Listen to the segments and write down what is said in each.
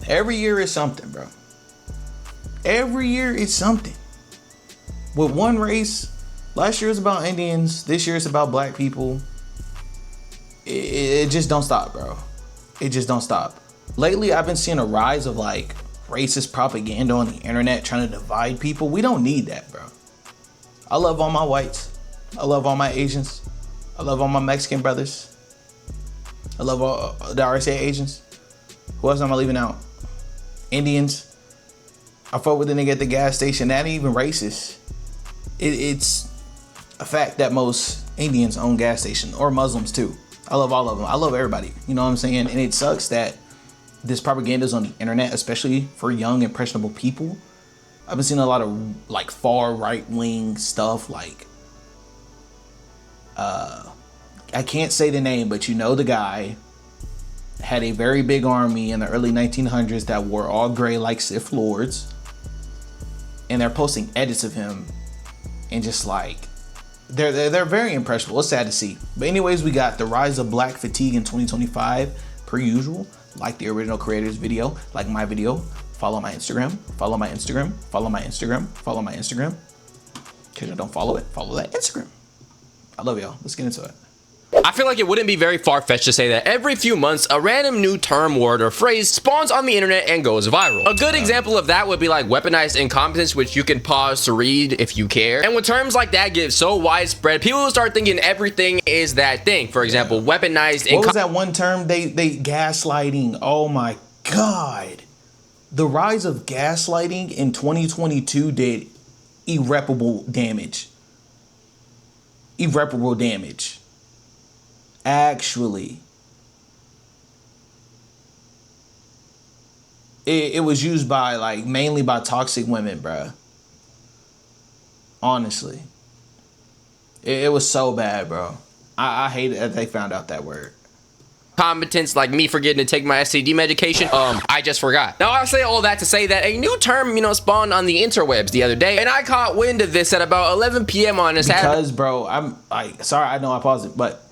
Every year is something, bro. Every year is something. With one race, last year was about Indians. This year it's about black people. It just don't stop, bro. It just don't stop. Lately, I've been seeing a rise of like racist propaganda on the internet trying to divide people. We don't need that, bro. I love all my whites. I love all my Asians. I love all my Mexican brothers. I love all the RSA Asians. Who else am I leaving out? Indians. I fought with the nigga at the gas station. That ain't even racist. It's a fact that most Indians own gas stations, or Muslims too. I love all of them. I love everybody. You know what I'm saying? And it sucks that this propaganda is on the internet, especially for young, impressionable people. I've been seeing a lot of like far right wing stuff. Like, I can't say the name, but you know the guy had a very big army in the early 1900s that wore all gray like Sith Lords, and they're posting edits of him, and just like they're very impressionable. It's sad to see. But anyways, we got the rise of black fatigue in 2025, per usual. Like the original creators video, like my video. Follow my Instagram. Follow my Instagram. Follow my Instagram. Follow my Instagram. Because you don't follow it, follow that Instagram. I love y'all. Let's get into it. I feel like it wouldn't be very far-fetched to say that every few months, a random new term, word, or phrase spawns on the internet and goes viral. A good example of that would be like weaponized incompetence, which you can pause to read if you care. And when terms like that get so widespread, people will start thinking everything is that thing. For example, weaponized What was that one term? They gaslighting. Oh my God. The rise of gaslighting in 2022 did irreparable damage. Irreparable damage. Actually, it was used by like mainly by toxic women, bruh. Honestly, it was so bad, bro. I hate it that they found out that word. Competence, like me forgetting to take my STD medication. I just forgot. Now I say all that to say that a new term, spawned on the interwebs the other day, and I caught wind of this at about 11 p.m. on a Saturday. Because, bro, I'm like, sorry, I know I paused it, but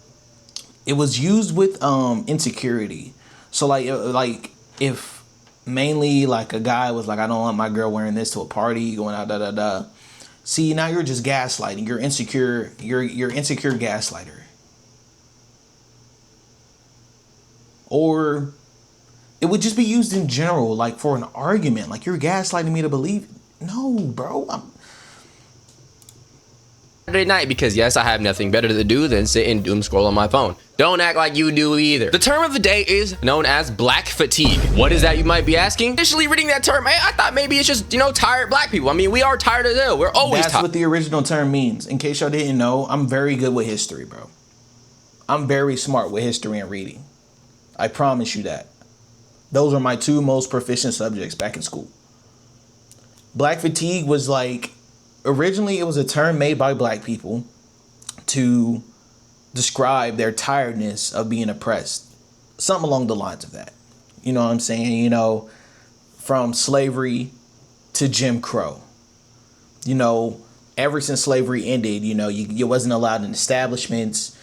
it was used with insecurity. So like if mainly like a guy was like, I don't want my girl wearing this to a party, going out, da da da. See, now you're just gaslighting. You're insecure. You're insecure gaslighter. Or it would just be used in general, like for an argument. Like, you're gaslighting me to believe. No, bro. Saturday night, because yes, I have nothing better to do than sit and doom scroll on my phone. Don't act like you do either. The term of the day is known as black fatigue. What is that, you might be asking? Initially reading that term, I thought maybe it's just, tired black people. I mean, we are tired as hell. We're always tired. That's what the original term means. In case y'all didn't know, I'm very good with history, bro. I'm very smart with history and reading. I promise you that. Those are my two most proficient subjects back in school. Black fatigue was like, originally it was a term made by black people to describe their tiredness of being oppressed. Something along the lines of that. You know what I'm saying? From slavery to Jim Crow. Ever since slavery ended, you wasn't allowed in establishments.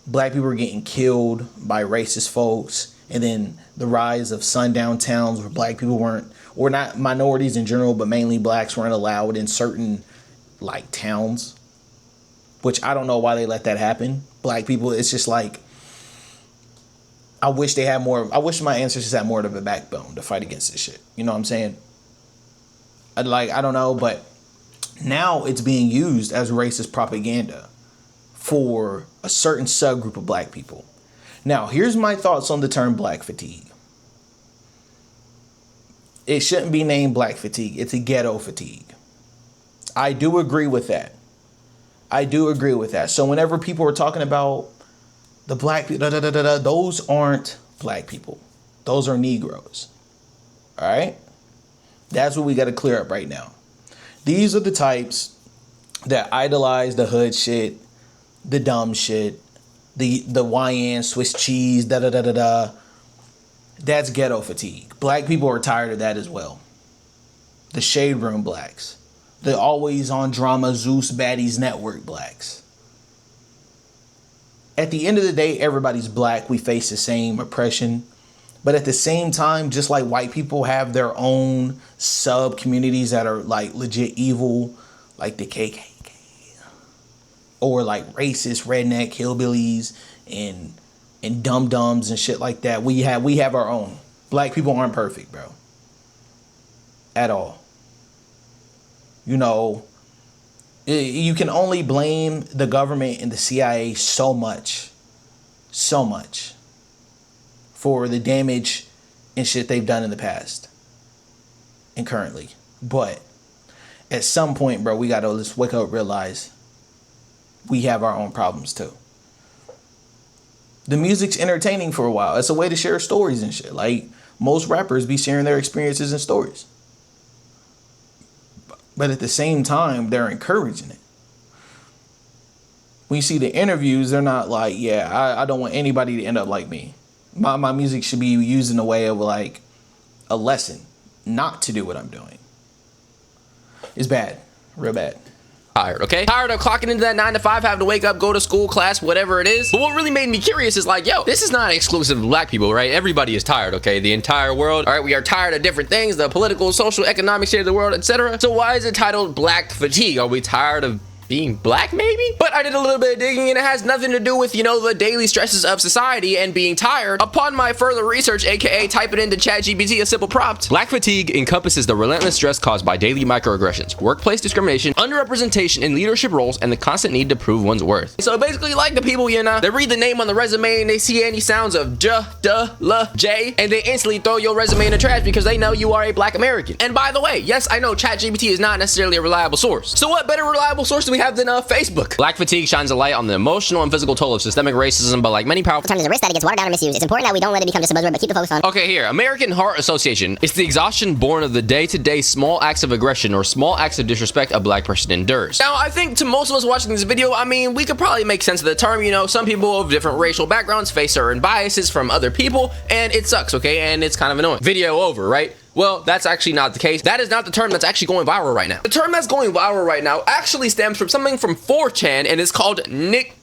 Black people were getting killed by racist folks. And then the rise of sundown towns where black people weren't, or not minorities in general, but mainly blacks weren't allowed in certain like towns, which I don't know why they let that happen. Black people, it's just like, I wish my ancestors had more of a backbone to fight against this shit. You know what I'm saying? I don't know, but now it's being used as racist propaganda for a certain subgroup of black people. Now, here's my thoughts on the term black fatigue. It shouldn't be named black fatigue. It's a ghetto fatigue. I do agree with that. So whenever people are talking about the black people, those aren't black people. Those are Negroes. All right? That's what we got to clear up right now. These are the types that idolize the hood shit, the dumb shit, the YN, Swiss cheese, That's ghetto fatigue. Black people are tired of that as well. The shade room blacks. The always on drama Zeus Baddies Network blacks. At the end of the day, everybody's black. We face the same oppression. But at the same time, just like white people have their own sub communities that are like legit evil, like the KKK, or like racist redneck hillbillies and dum-dums and shit like that. We have our own. Black people aren't perfect, bro. At all. You know, you can only blame the government and the CIA so much for the damage and shit they've done in the past and currently. But at some point, bro, we gotta just wake up, realize we have our own problems too. The music's entertaining for a while. It's a way to share stories and shit. Like, most rappers be sharing their experiences and stories. But at the same time, they're encouraging it. When you see the interviews, they're not like, yeah, I don't want anybody to end up like me. My music should be used in a way of like a lesson, not to do what I'm doing. It's bad, real bad. Tired, okay? Tired of clocking into that 9 to 5, having to wake up, go to school, class, whatever it is. But what really made me curious is like, yo, this is not exclusive to black people, right? Everybody is tired, okay? The entire world, all right? We are tired of different things, the political, social, economic state of the world, etc. So why is it titled Black Fatigue? Are we tired of being black, maybe? But I did a little bit of digging and it has nothing to do with, you know, the daily stresses of society and being tired. Upon my further research, aka type it into ChatGPT, a simple prompt. Black fatigue encompasses the relentless stress caused by daily microaggressions, workplace discrimination, underrepresentation in leadership roles, and the constant need to prove one's worth. So basically, like the people, you know, they read the name on the resume and they see any sounds of J, duh, la, J, and they instantly throw your resume in the trash because they know you are a black American. And by the way, yes, I know ChatGPT is not necessarily a reliable source. So what better reliable source do we have than Facebook? Black fatigue shines a light on the emotional and physical toll of systemic racism, but like many powerful times, there's a risk that it gets watered down or misused. It's important that we don't let it become just a buzzword, but keep the focus on. Okay, here, American Heart Association. It's the exhaustion born of the day-to-day small acts of aggression or small acts of disrespect a black person endures. Now, I think to most of us watching this video, I mean, we could probably make sense of the term. You know, some people of different racial backgrounds face certain biases from other people, and it sucks, okay? And it's kind of annoying. Video over, right? Well, that's actually not the case. That is not the term that's actually going viral right now. The term that's going viral right now actually stems from something from 4chan, and it's called Nick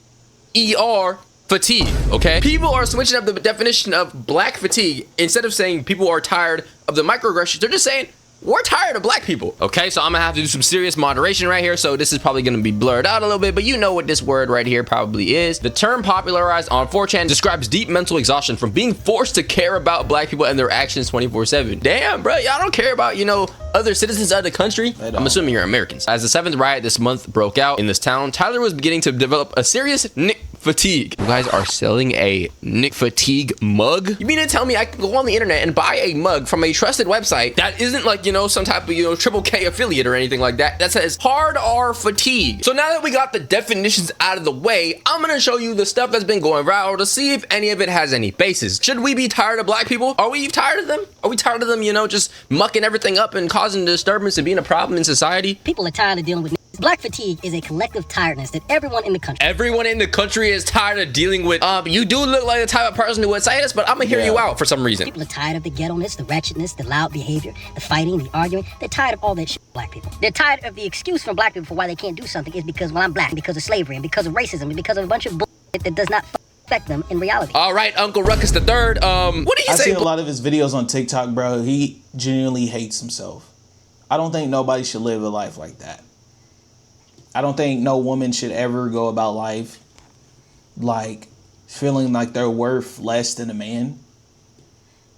ER fatigue, okay? People are switching up the definition of black fatigue. Instead of saying people are tired of the microaggressions, they're just saying, we're tired of black people. Okay, so I'm gonna have to do some serious moderation right here, so this is probably gonna be blurred out a little bit, but you know what this word right here probably is. The term popularized on 4chan describes deep mental exhaustion from being forced to care about black people and their actions 24/7. Damn, bro, y'all don't care about, you know, other citizens of the country? I'm assuming you're Americans. As the 7th riot this month broke out in this town, Tyler was beginning to develop a serious Nick fatigue. You guys are selling a Nick fatigue mug? You mean to tell me I can go on the internet and buy a mug from a trusted website that isn't like, you know, some type of, you know, Triple K affiliate or anything like that, that says hard R fatigue? So now that we got the definitions out of the way, I'm gonna show you the stuff that's been going viral to see if any of it has any basis. Should we be tired of black people? Are we tired of them? Are we tired of them, you know, just mucking everything up and causing disturbance and being a problem in society? People are tired of dealing with black fatigue is a collective tiredness that everyone in the country is tired of dealing with. You do look like the type of person who would say this, but I'm gonna hear you out for some reason. People are tired of the ghetto-ness, the ratchetness, the loud behavior, the fighting, the arguing. They're tired of all that shit, black people. They're tired of the excuse from black people for why they can't do something is because, well, I'm black, because of slavery, and because of racism, and because of a bunch of bullshit that does not affect them in reality. All right, Uncle Ruckus the Third. What do you say? I've seen a lot of his videos on TikTok, bro. He genuinely hates himself. I don't think nobody should live a life like that. I don't think no woman should ever go about life like feeling like they're worth less than a man.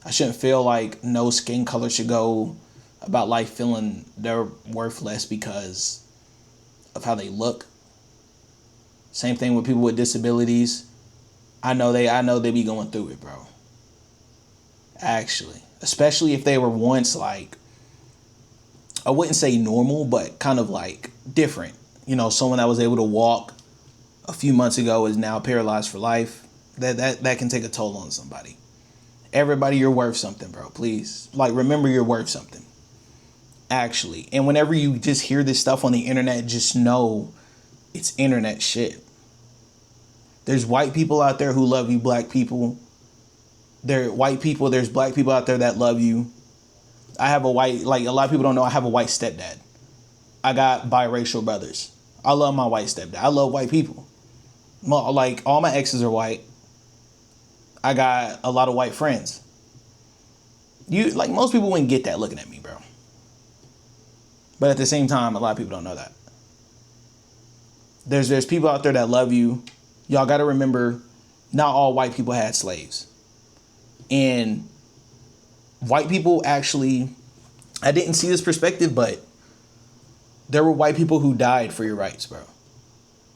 I shouldn't feel like no skin color should go about life feeling they're worth less because of how they look. Same thing with people with disabilities. I know they be going through it, bro. Actually, especially if they were once like, I wouldn't say normal, but kind of like different. You know, someone that was able to walk a few months ago is now paralyzed for life. That can take a toll on somebody. Everybody, you're worth something, bro. Please, like, remember you're worth something. Actually, and whenever you just hear this stuff on the internet, just know it's internet shit. There's white people out there who love you, black people. There's white people, there's black people out there that love you. I have a white, like a lot of people don't know, I have a white stepdad. I got biracial brothers. I love my white stepdad. I love white people. Like, all my exes are white. I got a lot of white friends. You like most people wouldn't get that looking at me, bro. But at the same time, a lot of people don't know that. There's people out there that love you. Y'all got to remember, not all white people had slaves. And white people actually, I didn't see this perspective, but there were white people who died for your rights, bro.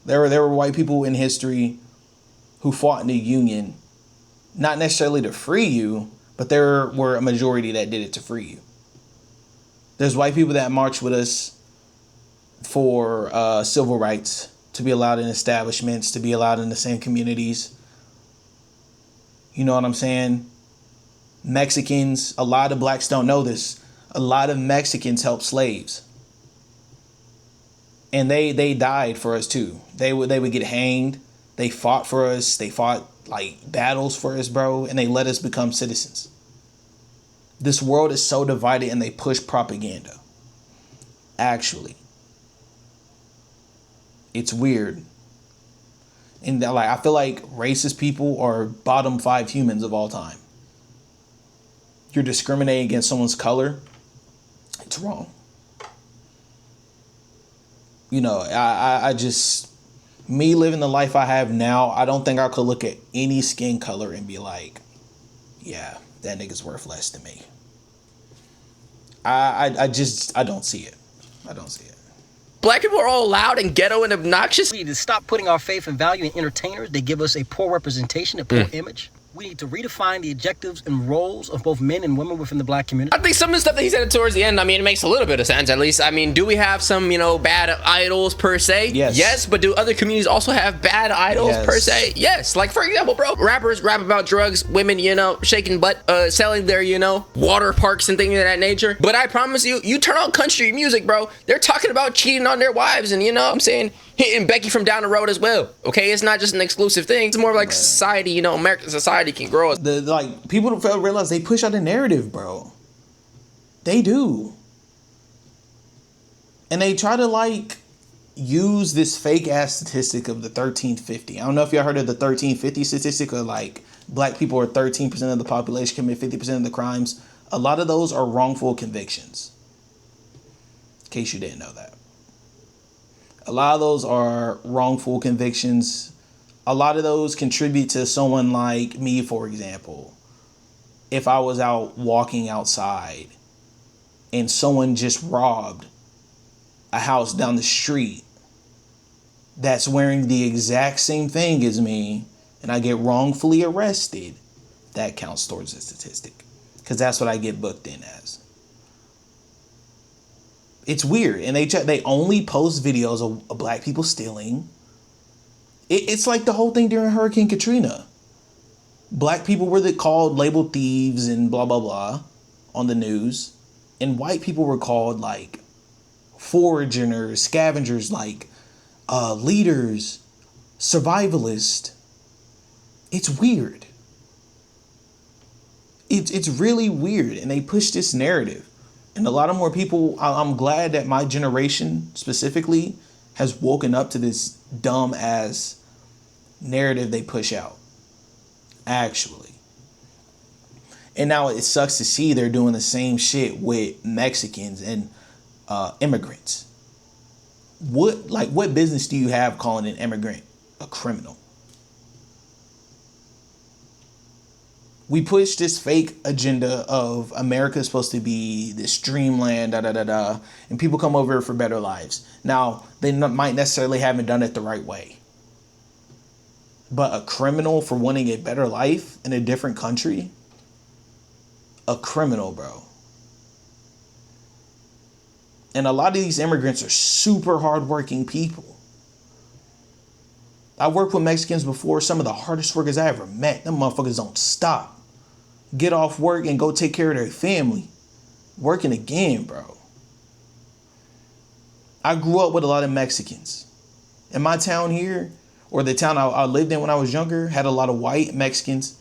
There were white people in history who fought in the Union, not necessarily to free you, but there were a majority that did it to free you. There's white people that marched with us for civil rights, to be allowed in establishments, to be allowed in the same communities. You know what I'm saying? Mexicans, a lot of blacks don't know this. A lot of Mexicans helped slaves. And they died for us too. They would get hanged. They fought for us. They fought like battles for us, bro. And they let us become citizens. This world is so divided and they push propaganda. Actually. It's weird. And like I feel like racist people are bottom 5 humans of all time. You're discriminating against someone's color. It's wrong. You know, I just, me living the life I have now, I don't think I could look at any skin color and be like, yeah, that nigga's worth less than me. I don't see it. I don't see it. Black people are all loud and ghetto and obnoxious. We need to stop putting our faith and value in entertainers. They give us a poor representation, a poor image. We need to redefine the objectives and roles of both men and women within the black community. I think some of the stuff that he said towards the end, I mean, it makes a little bit of sense, at least. I mean, do we have some, bad idols per se? Yes. Yes, but do other communities also have bad idols per se? Yes. Like, for example, bro, rappers rap about drugs, women, shaking butt, selling their, water parks and things of that nature. But I promise you, you turn on country music, bro, they're talking about cheating on their wives and, I'm saying, hitting Becky from down the road as well. Okay, it's not just an exclusive thing. It's more like society, American society can grow. People don't fail to realize they push out a narrative, bro. They do. And they try to use this fake ass statistic of the 1350. I don't know if y'all heard of the 1350 statistic, or black people are 13% of the population, commit 50% of the crimes. A lot of those are wrongful convictions. In case you didn't know that. A lot of those are wrongful convictions. A lot of those contribute to someone like me, for example. If I was out walking outside and someone just robbed a house down the street that's wearing the exact same thing as me, and I get wrongfully arrested, that counts towards the statistic. Because that's what I get booked in as. It's weird. And they only post videos of black people stealing. It's like the whole thing during Hurricane Katrina. Black people were labeled thieves and blah, blah, blah on the news. And white people were called foragers, scavengers, leaders, survivalists. It's weird. It's really weird. And they push this narrative. And a lot of more people, I'm glad that my generation specifically has woken up to this dumb ass narrative they push out. Actually. And now it sucks to see they're doing the same shit with Mexicans and immigrants. What business do you have calling an immigrant a criminal? We push this fake agenda of America is supposed to be this dreamland, and people come over for better lives. Now, they might necessarily haven't done it the right way. But a criminal for wanting a better life in a different country? A criminal, bro. And a lot of these immigrants are super hardworking people. I worked with Mexicans before, some of the hardest workers I ever met. Them motherfuckers don't stop. Get off work and go take care of their family. Working again, bro. I grew up with a lot of Mexicans. In my town here, or the town I lived in when I was younger, had a lot of white, Mexicans,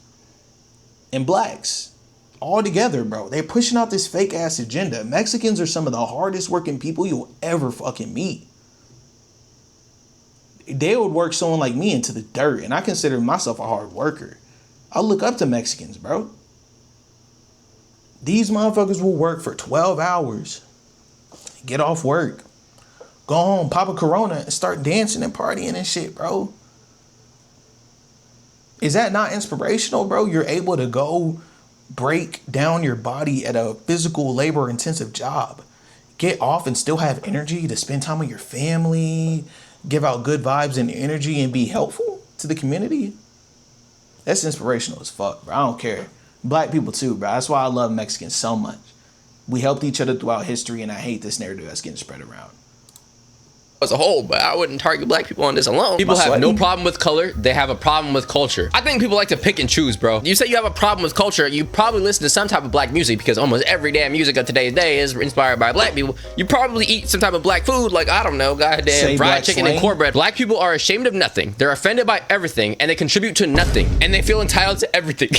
and blacks. All together, bro. They're pushing out this fake ass agenda. Mexicans are some of the hardest working people you'll ever fucking meet. They would work someone like me into the dirt, and I consider myself a hard worker. I look up to Mexicans, bro. These motherfuckers will work for 12 hours, get off work, go home, pop a Corona, and start dancing and partying and shit, bro. Is that not inspirational, bro? You're able to go break down your body at a physical labor intensive job, get off and still have energy to spend time with your family, give out good vibes and energy and be helpful to the community. That's inspirational as fuck, bro. I don't care. Black people too, bro. That's why I love Mexicans so much. We helped each other throughout history, and I hate this narrative that's getting spread around. As a whole, but I wouldn't target black people on this alone. People have no problem with color. They have a problem with culture. I think people like to pick and choose, bro. You say you have a problem with culture, you probably listen to some type of black music because almost every damn music of today's day is inspired by black people. You probably eat some type of black food, like, I don't know, goddamn fried chicken and cornbread. Black people are ashamed of nothing. They're offended by everything, and they contribute to nothing, and they feel entitled to everything.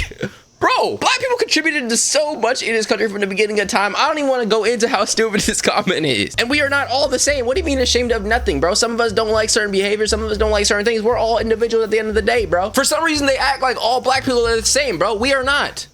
Bro, black people contributed to so much in this country from the beginning of time. I don't even want to go into how stupid this comment is. And we are not all the same. What do you mean ashamed of nothing, bro? Some of us don't like certain behaviors. Some of us don't like certain things. We're all individuals at the end of the day, bro. For some reason, they act like all black people are the same, bro. We are not.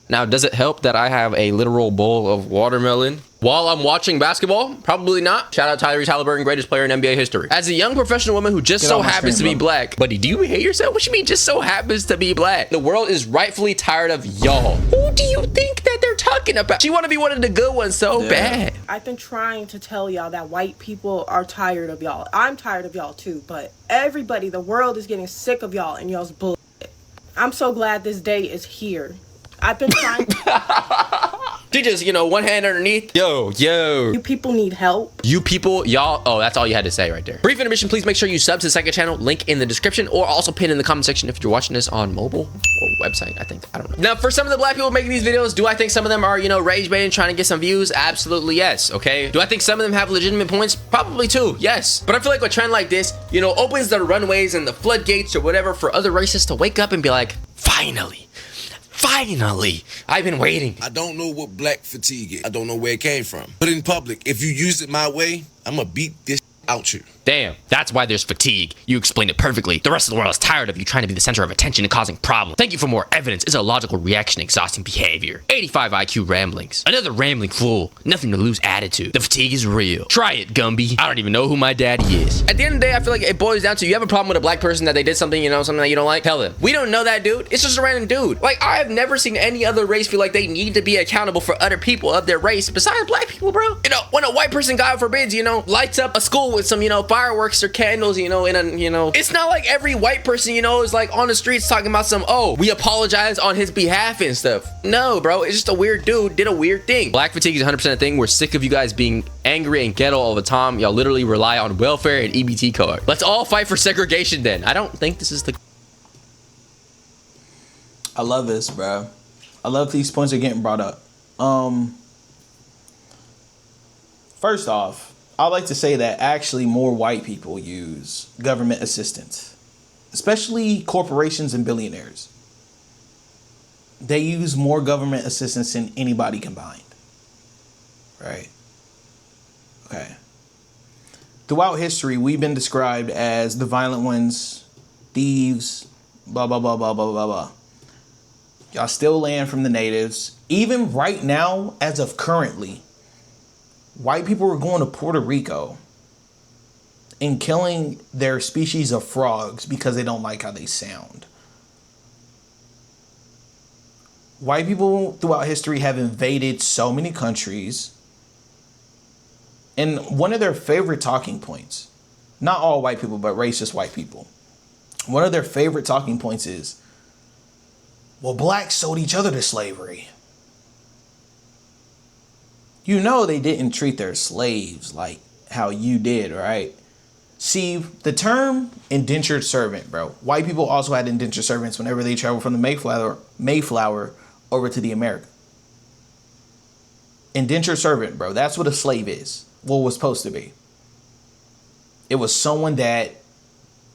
Now, does it help that I have a literal bowl of watermelon while I'm watching basketball? Probably not. Shout out Tyrese Halliburton, greatest player in NBA history. As a young professional woman who just so happens to be black. Buddy, do you hate yourself? What you mean just so happens to be black? The world is rightfully tired of y'all. Who do you think that they're talking about? She want to be one of the good ones so bad. I've been trying to tell y'all that white people are tired of y'all. I'm tired of y'all too, but everybody, the world is getting sick of y'all and y'all's bullshit. I'm so glad this day is here. I've been trying She just, you know, one hand underneath. Yo. You people need help. You people, y'all. Oh, that's all you had to say right there. Brief intermission. Please make sure you sub to the second channel. Link in the description or also pin in the comment section if you're watching this on mobile or website, I think. I don't know. Now, for some of the black people making these videos, do I think some of them are, you know, rage baiting, trying to get some views? Absolutely yes. Okay. Do I think some of them have legitimate points? Probably too. Yes. But I feel like a trend like this, you know, opens the runways and the floodgates or whatever for other racists to wake up and be like, finally, I've been waiting. I don't know what black fatigue is. I don't know where it came from. But in public, if you use it my way, I'm gonna beat this out you. Damn, that's why there's fatigue. You explained it perfectly. The rest of the world is tired of you trying to be the center of attention and causing problems. Thank you for more evidence. It's a logical reaction, exhausting behavior. 85 IQ ramblings. Another rambling fool. Nothing to lose attitude. The fatigue is real. Try it, Gumby. I don't even know who my daddy is. At the end of the day, I feel like it boils down to you have a problem with a black person that they did something, you know, something that you don't like. Tell them. We don't know that dude. It's just a random dude. Like, I have never seen any other race feel like they need to be accountable for other people of their race besides black people, bro. You know, when a white person, God forbids, you know, lights up a school with some, you know, fireworks or candles, you know, it's not like every white person, you know, is like on the streets talking about some, oh, we apologize on his behalf and stuff. No, bro, it's just a weird dude did a weird thing. Black fatigue is 100% a thing. We're sick of you guys being angry and ghetto all the time. Y'all literally rely on welfare and EBT card. Let's all fight for segregation then. I don't think this is the... I love this, bro. I love these points are getting brought up. First off, I like to say that actually more white people use government assistance, especially corporations and billionaires. They use more government assistance than anybody combined. Right? Okay. Throughout history, we've been described as the violent ones, thieves, blah, blah, blah, blah, blah, blah, blah. Y'all steal land from the natives. Even right now, as of currently, white people are going to Puerto Rico and killing their species of frogs because they don't like how they sound. White people throughout history have invaded so many countries. And one of their favorite talking points, not all white people, but racist white people, one of their favorite talking points is, well, blacks sold each other to slavery. You know they didn't treat their slaves like how you did, right? See, the term indentured servant, bro. White people also had indentured servants whenever they traveled from the Mayflower over to the America. Indentured servant, bro. That's what a slave is. What was supposed to be. It was someone that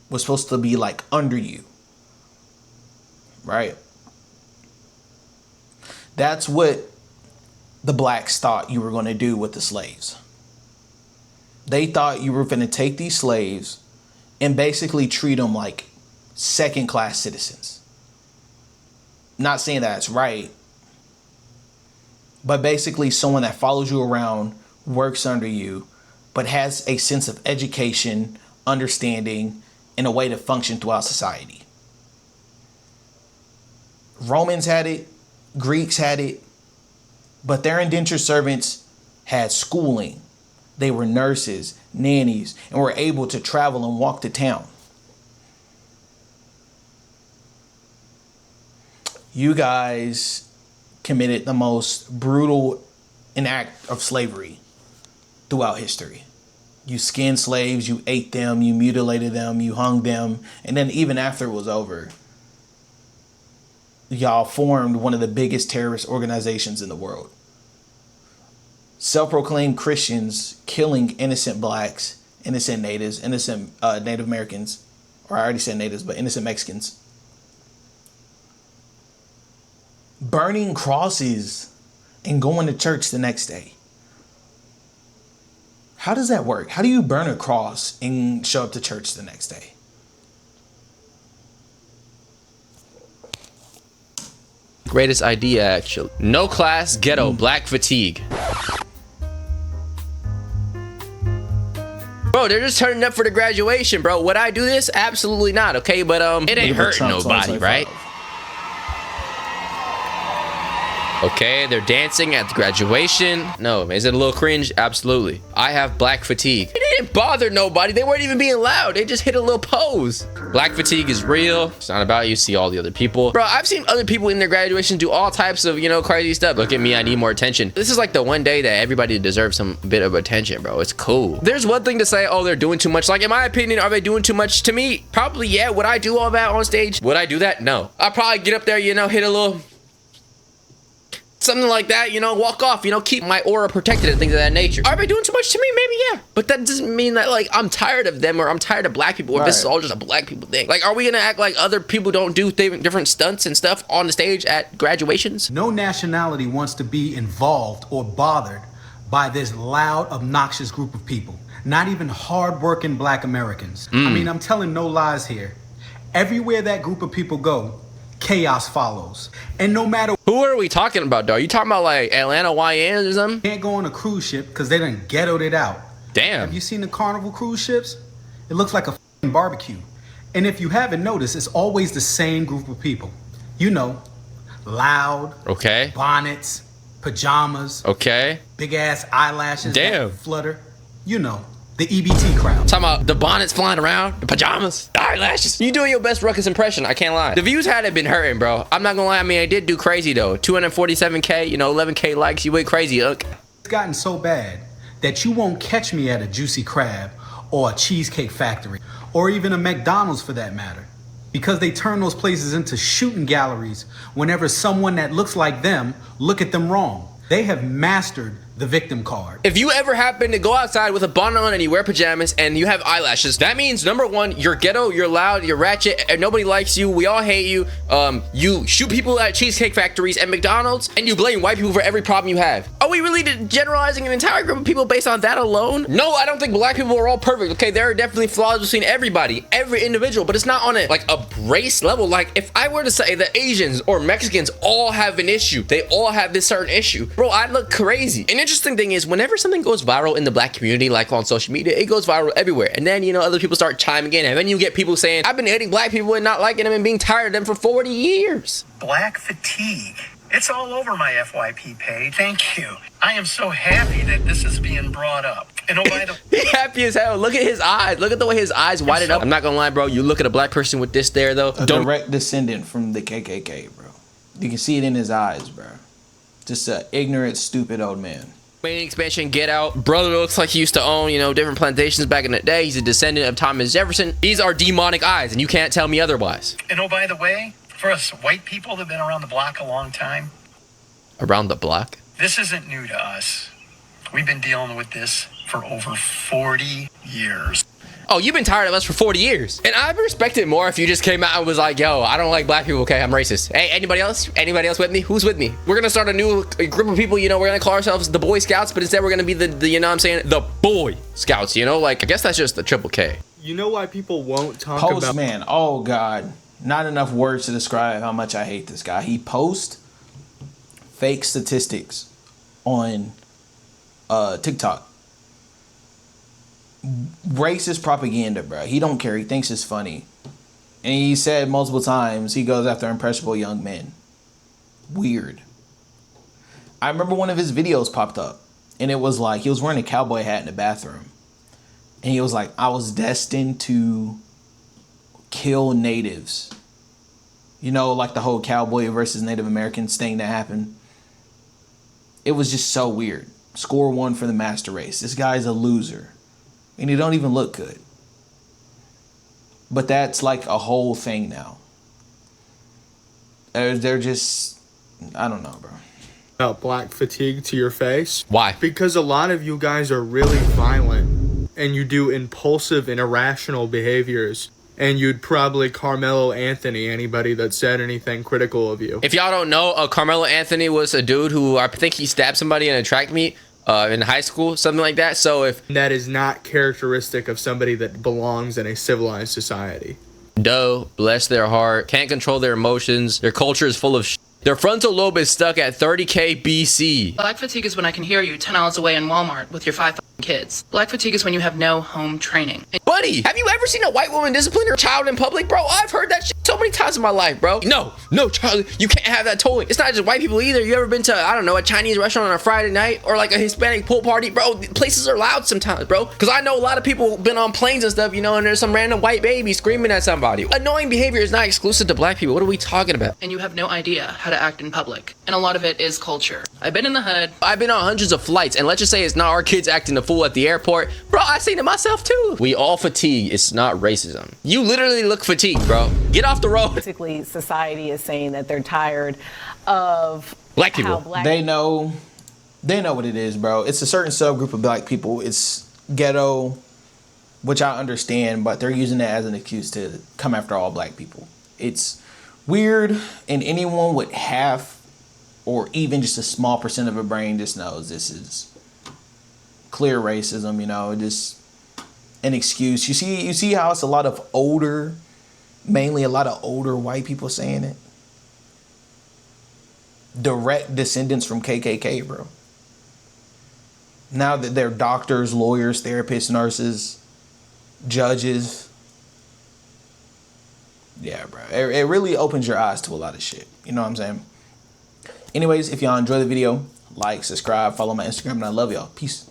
was supposed to be like under you. Right? That's what the blacks thought you were going to do with the slaves. They thought you were going to take these slaves and basically treat them like second-class citizens. Not saying that's right. but basically someone that follows you around, works under you, but has a sense of education, understanding, and a way to function throughout society. Romans had it, Greeks had it, but their indentured servants had schooling. They were nurses, nannies, and were able to travel and walk to town. You guys committed the most brutal act of slavery throughout history. You skinned slaves, you ate them, you mutilated them, you hung them, and then even after it was over, y'all formed one of the biggest terrorist organizations in the world. Self-proclaimed Christians killing innocent blacks, innocent natives, innocent Native Americans, or I already said natives, but innocent Mexicans. Burning crosses and going to church the next day. How does that work? How do you burn a cross and show up to church the next day? Greatest idea, actually. No class, ghetto, black fatigue. Bro, they're just turning up for the graduation, bro. Would I do this? Absolutely not, okay? But it ain't hurting nobody, right? Okay, they're dancing at the graduation. No, is it a little cringe? Absolutely. I have black fatigue. It didn't bother nobody. They weren't even being loud. They just hit a little pose. Black fatigue is real. It's not about you. See all the other people. Bro, I've seen other people in their graduation do all types of, crazy stuff. Look at me, I need more attention. This is like the one day that everybody deserves some bit of attention, bro. It's cool. There's one thing to say, oh, they're doing too much. Like, in my opinion, are they doing too much? To me, probably, yeah. Would I do all that on stage? Would I do that? No. I'll probably get up there, hit a little... something like that, walk off, keep my aura protected and things of that nature. Are they doing too much to me? Maybe, yeah. But that doesn't mean that, like, I'm tired of them or I'm tired of black people or this is all just a black people thing. Like, are we gonna act like other people don't do different stunts and stuff on the stage at graduations? No nationality wants to be involved or bothered by this loud, obnoxious group of people. Not even hard-working black Americans. I mean, I'm telling no lies here. Everywhere that group of people go, chaos follows. And no matter who are we talking about, though? Are you talking about like Atlanta YNs or something? Can't go on a cruise ship because they done ghettoed it out. Damn. Have you seen the Carnival cruise ships? It looks like a f***ing barbecue. And if you haven't noticed, it's always the same group of people. Loud. Okay. Bonnets, pajamas. Okay. Big ass eyelashes. Damn. That flutter. The EBT crowd. Talking about the bonnets flying around, the pajamas, the eyelashes. You doing your best Ruckus impression, I can't lie. The views hadn't been hurting, bro. I'm not gonna lie, I mean, I did do crazy though. 247K, 11K likes, you went crazy, look. It's gotten so bad that you won't catch me at a Juicy Crab or a Cheesecake Factory or even a McDonald's for that matter. Because they turn those places into shooting galleries whenever someone that looks like them look at them wrong. They have mastered the victim card. If you ever happen to go outside with a bonnet on and you wear pajamas and you have eyelashes, that means number one, you're ghetto, you're loud, you're ratchet, and nobody likes you, we all hate you. You shoot people at Cheesecake Factories and McDonald's, and you blame white people for every problem you have. Are we really generalizing an entire group of people based on that alone? No, I don't think black people are all perfect, okay? There are definitely flaws between everybody, every individual, but it's not on a race level. Like, if I were to say that Asians or Mexicans all have an issue, they all have this certain issue, bro, I'd look crazy. An interesting thing is, whenever something goes viral in the black community, like on social media, it goes viral everywhere. And then, other people start chiming in, and then you get people saying, I've been hating black people and not liking them and being tired of them for 40 years. Black fatigue. It's all over my FYP page. Thank you. I am so happy that this is being brought up. And oh, by the He's happy as hell. Look at his eyes. Look at the way his eyes widen up. I'm not gonna lie, bro. You look at a black person with this there, though. A direct descendant from the KKK, bro. You can see it in his eyes, bro. Just an ignorant, stupid old man. Main expansion, Get Out. Brother looks like he used to own, different plantations back in the day. He's a descendant of Thomas Jefferson. These are demonic eyes, and you can't tell me otherwise. And oh, by the way, for us white people that have been around the block a long time. Around the block? This isn't new to us. We've been dealing with this for over 40 years. Oh, you've been tired of us for 40 years. And I'd respect it more if you just came out and was like, yo, I don't like black people, okay? I'm racist. Hey, anybody else? Anybody else with me? Who's with me? We're gonna start a new group of people, we're gonna call ourselves the Boy Scouts, but instead we're gonna be the the Boy Scouts, I guess that's just the triple K. You know why people won't talk Postman, oh God. Not enough words to describe how much I hate this guy. He posts fake statistics on TikTok. Racist propaganda, bro. He don't care. He thinks it's funny. And he said multiple times he goes after impressionable young men. Weird. I remember one of his videos popped up. And it was like he was wearing a cowboy hat in the bathroom. And he was like, I was destined to kill natives. You know, like the whole cowboy versus Native Americans thing that happened. It was just so weird. Score 1 for the master race. This guy's a loser. And he don't even look good. But that's like a whole thing now. They're just, I don't know, bro. About black fatigue to your face. Why? Because a lot of you guys are really violent and you do impulsive and irrational behaviors. And you'd probably Carmelo Anthony anybody that said anything critical of you. If y'all don't know, Carmelo Anthony was a dude who I think he stabbed somebody in a track meet in high school, something like that. So if That is not characteristic of somebody that belongs in a civilized society. bless their heart, can't control their emotions, their culture is full of shit. Their frontal lobe is stuck at 30K BC. Black fatigue is when I can hear you 10 miles away in Walmart with your 5 kids. Black fatigue is when you have no home training. Buddy, have you ever seen a white woman discipline her child in public, bro? I've heard that shit so many times in my life, bro. No, Charlie, you can't have that toy. It's not just white people either. You ever been to, I don't know, a Chinese restaurant on a Friday night or like a Hispanic pool party? Bro, places are loud sometimes, bro. Because I know a lot of people been on planes and stuff, you know, and there's some random white baby screaming at somebody. Annoying behavior is not exclusive to black people. What are we talking about? And you have no idea how to act in public. And a lot of it is culture. I've been in the hood. I've been on hundreds of flights, and let's just say it's not our kids acting a fool at the airport. Bro, I seen it myself too. We all fatigue. It's not racism. You literally look fatigued, bro. Get off the road. Basically, society is saying that they're tired of black people. They know what it is, bro. It's a certain subgroup of black people. It's ghetto, which I understand, but they're using it as an excuse to come after all black people. It's weird, and anyone with half or even just a small percent of a brain just knows this is clear racism, you know, just an excuse. You see how it's a lot of older, mainly a lot of older white people saying it? Direct descendants from KKK, bro. Now that they're doctors, lawyers, therapists, nurses, judges. Yeah, bro. It really opens your eyes to a lot of shit. You know what I'm saying? Anyways, if y'all enjoy the video, like, subscribe, follow my Instagram, and I love y'all. Peace.